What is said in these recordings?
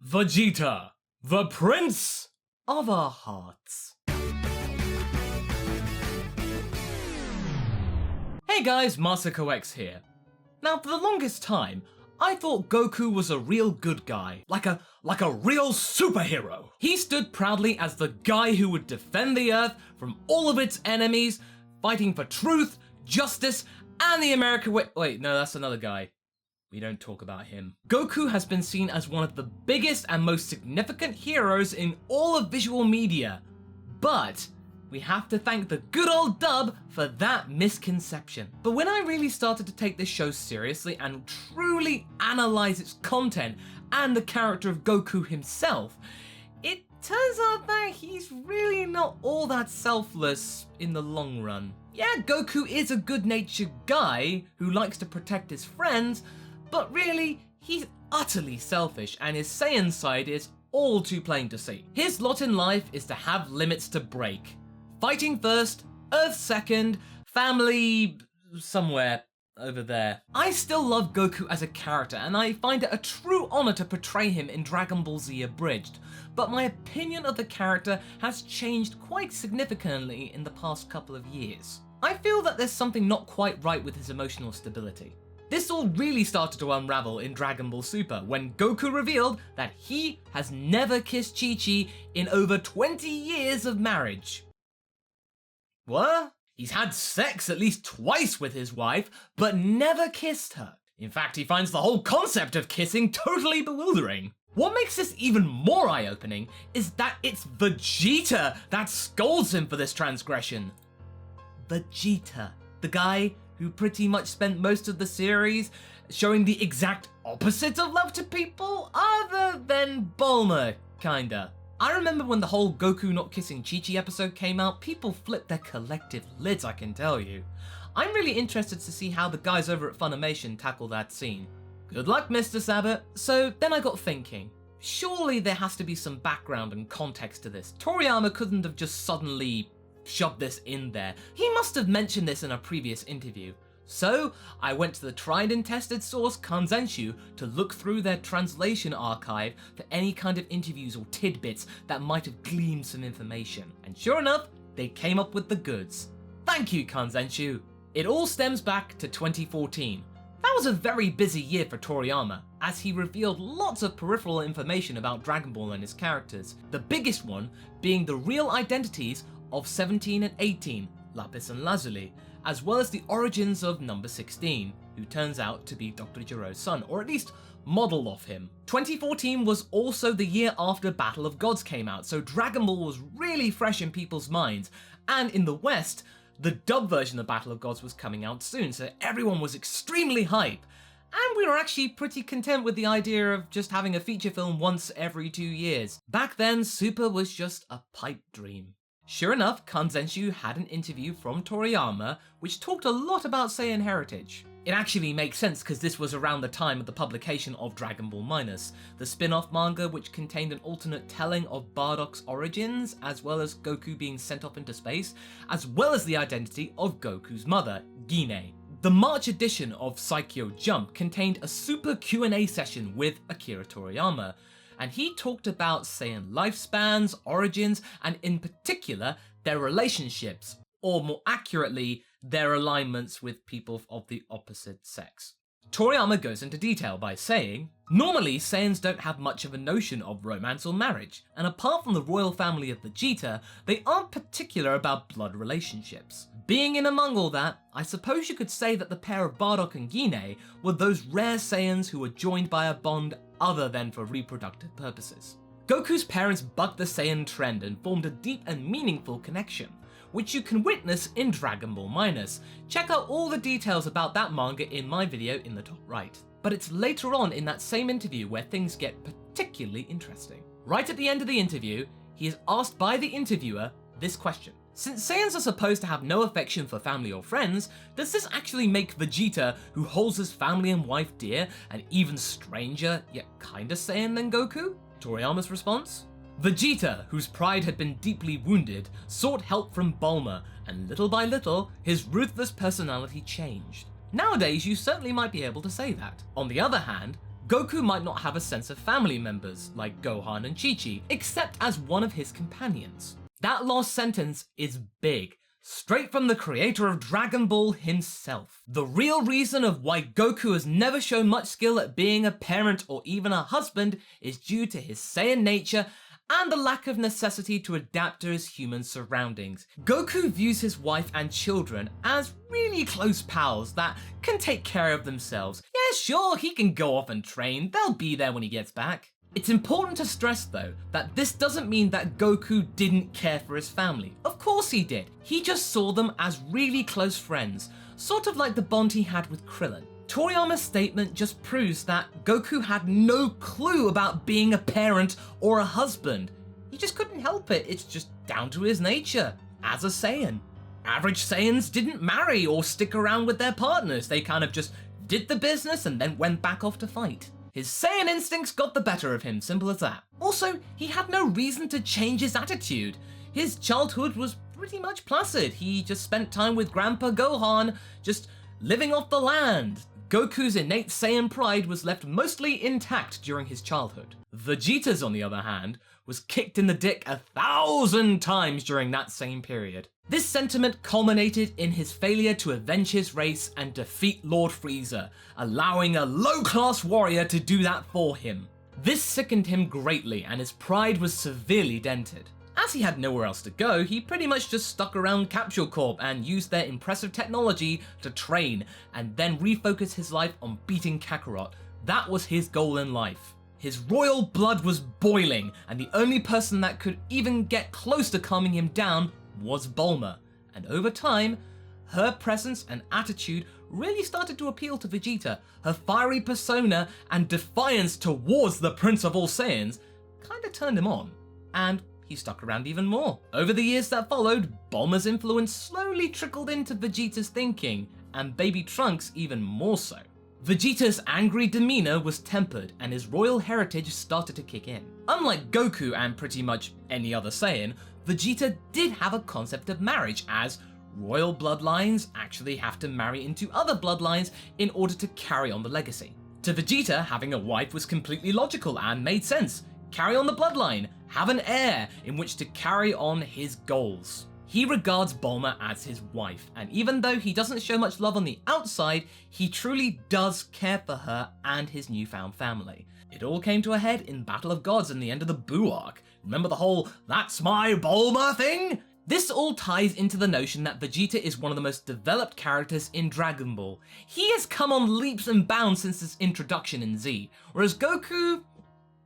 Vegeta, the Prince of our hearts. Hey guys, MasakoX here. Now for the longest time, I thought Goku was a real good guy, like a real superhero. He stood proudly as the guy who would defend the Earth from all of its enemies, fighting for truth, justice, and the American way. Wait, no, that's another guy. We don't talk about him. Goku has been seen as one of the biggest and most significant heroes in all of visual media, but we have to thank the good old dub for that misconception. But when I really started to take this show seriously and truly analyze its content and the character of Goku himself, it turns out that he's really not all that selfless in the long run. Yeah, Goku is a good-natured guy who likes to protect his friends, but really, he's utterly selfish and his Saiyan side is all too plain to see. His lot in life is to have limits to break. Fighting first, Earth second, family somewhere over there. I still love Goku as a character and I find it a true honor to portray him in Dragon Ball Z Abridged, but my opinion of the character has changed quite significantly in the past couple of years. I feel that there's something not quite right with his emotional stability. This all really started to unravel in Dragon Ball Super when Goku revealed that he has never kissed Chi-Chi in over 20 years of marriage. What? He's had sex at least twice with his wife, but never kissed her. In fact, he finds the whole concept of kissing totally bewildering. What makes this even more eye-opening is that it's Vegeta that scolds him for this transgression. Vegeta, the guy who pretty much spent most of the series showing the exact opposite of love to people, other than Bulma, kinda. I remember when the whole Goku not kissing Chi-Chi episode came out, people flipped their collective lids, I can tell you. I'm really interested to see how the guys over at Funimation tackle that scene. Good luck, Mr. Sabat. So then I got thinking, surely there has to be some background and context to this. Toriyama couldn't have just suddenly shoved this in there. He must have mentioned this in a previous interview. So I went to the tried and tested source Kanzenshu to look through their translation archive for any kind of interviews or tidbits that might have gleaned some information. And sure enough, they came up with the goods. Thank you, Kanzenshu. It all stems back to 2014. That was a very busy year for Toriyama, as he revealed lots of peripheral information about Dragon Ball and his characters, the biggest one being the real identities of 17 and 18, Lapis and Lazuli, as well as the origins of number 16, who turns out to be Dr. Gero's son, or at least model of him. 2014 was also the year after Battle of Gods came out, so Dragon Ball was really fresh in people's minds, and in the West, the dub version of Battle of Gods was coming out soon, so everyone was extremely hype. And we were actually pretty content with the idea of just having a feature film once every 2 years. Back then, Super was just a pipe dream. Sure enough, Kanzenshu had an interview from Toriyama which talked a lot about Saiyan heritage. It actually makes sense because this was around the time of the publication of Dragon Ball Minus, the spin-off manga which contained an alternate telling of Bardock's origins, as well as Goku being sent off into space, as well as the identity of Goku's mother, Gine. The March edition of Saikyo Jump contained a super Q&A session with Akira Toriyama, and he talked about Saiyan lifespans, origins, and in particular, their relationships, or more accurately, their alignments with people of the opposite sex. Toriyama goes into detail by saying, normally Saiyans don't have much of a notion of romance or marriage, and apart from the royal family of Vegeta, they aren't particular about blood relationships. Being in among all that, I suppose you could say that the pair of Bardock and Gine were those rare Saiyans who were joined by a bond other than for reproductive purposes. Goku's parents bucked the Saiyan trend and formed a deep and meaningful connection, which you can witness in Dragon Ball Minus. Check out all the details about that manga in my video in the top right. But it's later on in that same interview where things get particularly interesting. Right at the end of the interview, he is asked by the interviewer this question. Since Saiyans are supposed to have no affection for family or friends, does this actually make Vegeta, who holds his family and wife dear, an even stranger, yet kinda Saiyan than Goku? Toriyama's response? Vegeta, whose pride had been deeply wounded, sought help from Bulma, and little by little, his ruthless personality changed. Nowadays, you certainly might be able to say that. On the other hand, Goku might not have a sense of family members like Gohan and Chi-Chi, except as one of his companions. That last sentence is big, straight from the creator of Dragon Ball himself. The real reason of why Goku has never shown much skill at being a parent or even a husband is due to his Saiyan nature and the lack of necessity to adapt to his human surroundings. Goku views his wife and children as really close pals that can take care of themselves. Yeah, sure, he can go off and train, they'll be there when he gets back. It's important to stress though, that this doesn't mean that Goku didn't care for his family. Of course he did. He just saw them as really close friends, sort of like the bond he had with Krillin. Toriyama's statement just proves that Goku had no clue about being a parent or a husband. He just couldn't help it, it's just down to his nature, as a Saiyan. Average Saiyans didn't marry or stick around with their partners, they kind of just did the business and then went back off to fight. His Saiyan instincts got the better of him, simple as that. Also, he had no reason to change his attitude. His childhood was pretty much placid, he just spent time with Grandpa Gohan, just living off the land. Goku's innate Saiyan pride was left mostly intact during his childhood. Vegeta's, on the other hand, was kicked in the dick 1,000 times during that same period. This sentiment culminated in his failure to avenge his race and defeat Lord Frieza, allowing a low-class warrior to do that for him. This sickened him greatly and his pride was severely dented. As he had nowhere else to go, he pretty much just stuck around Capsule Corp and used their impressive technology to train and then refocus his life on beating Kakarot. That was his goal in life. His royal blood was boiling and the only person that could even get close to calming him down was Bulma. And over time, her presence and attitude really started to appeal to Vegeta. Her fiery persona and defiance towards the Prince of All Saiyans kinda turned him on. And he stuck around even more. Over the years that followed, Bulma's influence slowly trickled into Vegeta's thinking, and Baby Trunks even more so. Vegeta's angry demeanor was tempered, and his royal heritage started to kick in. Unlike Goku and pretty much any other Saiyan, Vegeta did have a concept of marriage, as royal bloodlines actually have to marry into other bloodlines in order to carry on the legacy. To Vegeta, having a wife was completely logical and made sense. Carry on the bloodline, have an heir in which to carry on his goals. He regards Bulma as his wife, and even though he doesn't show much love on the outside, he truly does care for her and his newfound family. It all came to a head in Battle of Gods and the end of the Buu arc. Remember the whole "that's my Bulma" thing? This all ties into the notion that Vegeta is one of the most developed characters in Dragon Ball. He has come on leaps and bounds since his introduction in Z, whereas Goku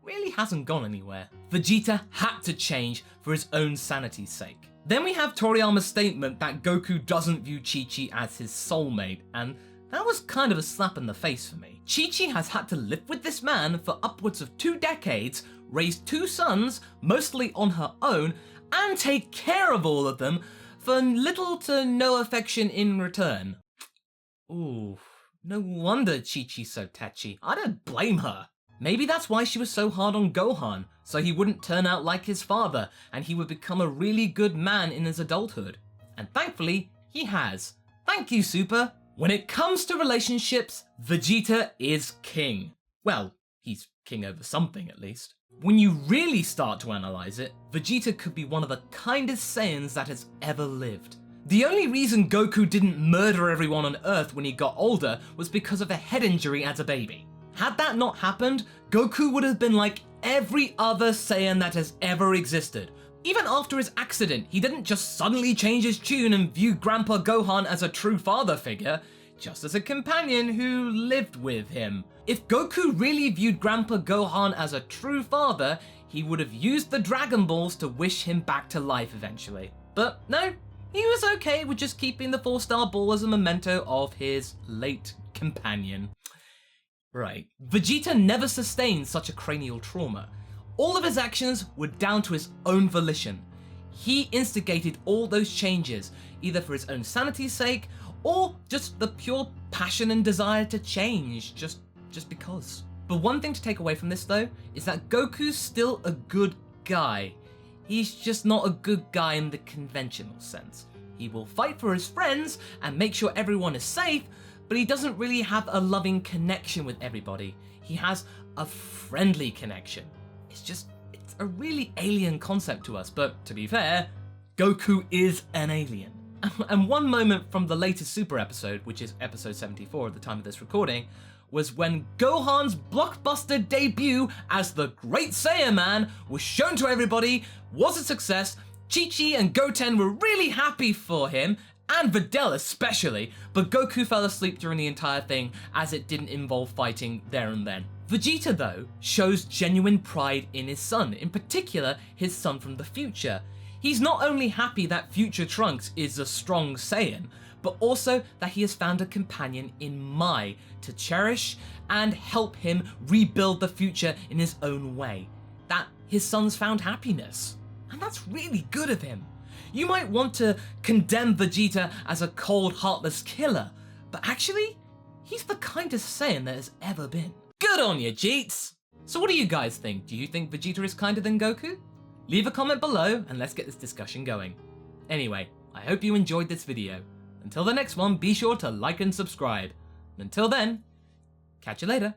really hasn't gone anywhere. Vegeta had to change for his own sanity's sake. Then we have Toriyama's statement that Goku doesn't view Chi-Chi as his soulmate, and that was kind of a slap in the face for me. Chi-Chi has had to live with this man for upwards of 2 decades, raise 2 sons, mostly on her own, and take care of all of them for little to no affection in return. Ooh, no wonder Chi-Chi's so tetchy. I don't blame her. Maybe that's why she was so hard on Gohan, so he wouldn't turn out like his father and he would become a really good man in his adulthood. And thankfully, he has. Thank you, Super. When it comes to relationships, Vegeta is king. Well, he's king over something at least. When you really start to analyze it, Vegeta could be one of the kindest Saiyans that has ever lived. The only reason Goku didn't murder everyone on Earth when he got older was because of a head injury as a baby. Had that not happened, Goku would have been like every other Saiyan that has ever existed. Even after his accident, he didn't just suddenly change his tune and view Grandpa Gohan as a true father figure, just as a companion who lived with him. If Goku really viewed Grandpa Gohan as a true father, he would have used the Dragon Balls to wish him back to life eventually. But no, he was okay with just keeping the 4-star ball as a memento of his late companion. Right. Vegeta never sustained such a cranial trauma. All of his actions were down to his own volition. He instigated all those changes, either for his own sanity's sake, or just the pure passion and desire to change, just because. But one thing to take away from this though, is that Goku's still a good guy. He's just not a good guy in the conventional sense. He will fight for his friends and make sure everyone is safe, but he doesn't really have a loving connection with everybody. he has a friendly connection. It's a really alien concept to us, but to be fair, Goku is an alien. And one moment from the latest Super episode, which is episode 74 at the time of this recording, was when Gohan's blockbuster debut as the Great Saiyan Man was shown to everybody, was a success. Chi-Chi and Goten were really happy for him, and Videl especially, but Goku fell asleep during the entire thing as it didn't involve fighting there and then. Vegeta, though, shows genuine pride in his son, in particular his son from the future. He's not only happy that future Trunks is a strong Saiyan, but also that he has found a companion in Mai to cherish and help him rebuild the future in his own way. That his son's found happiness. And that's really good of him. You might want to condemn Vegeta as a cold, heartless killer, but actually, he's the kindest Saiyan there has ever been. Good on you, Jeets! So what do you guys think? Do you think Vegeta is kinder than Goku? Leave a comment below and let's get this discussion going. Anyway, I hope you enjoyed this video. Until the next one, be sure to like and subscribe. And until then, catch you later.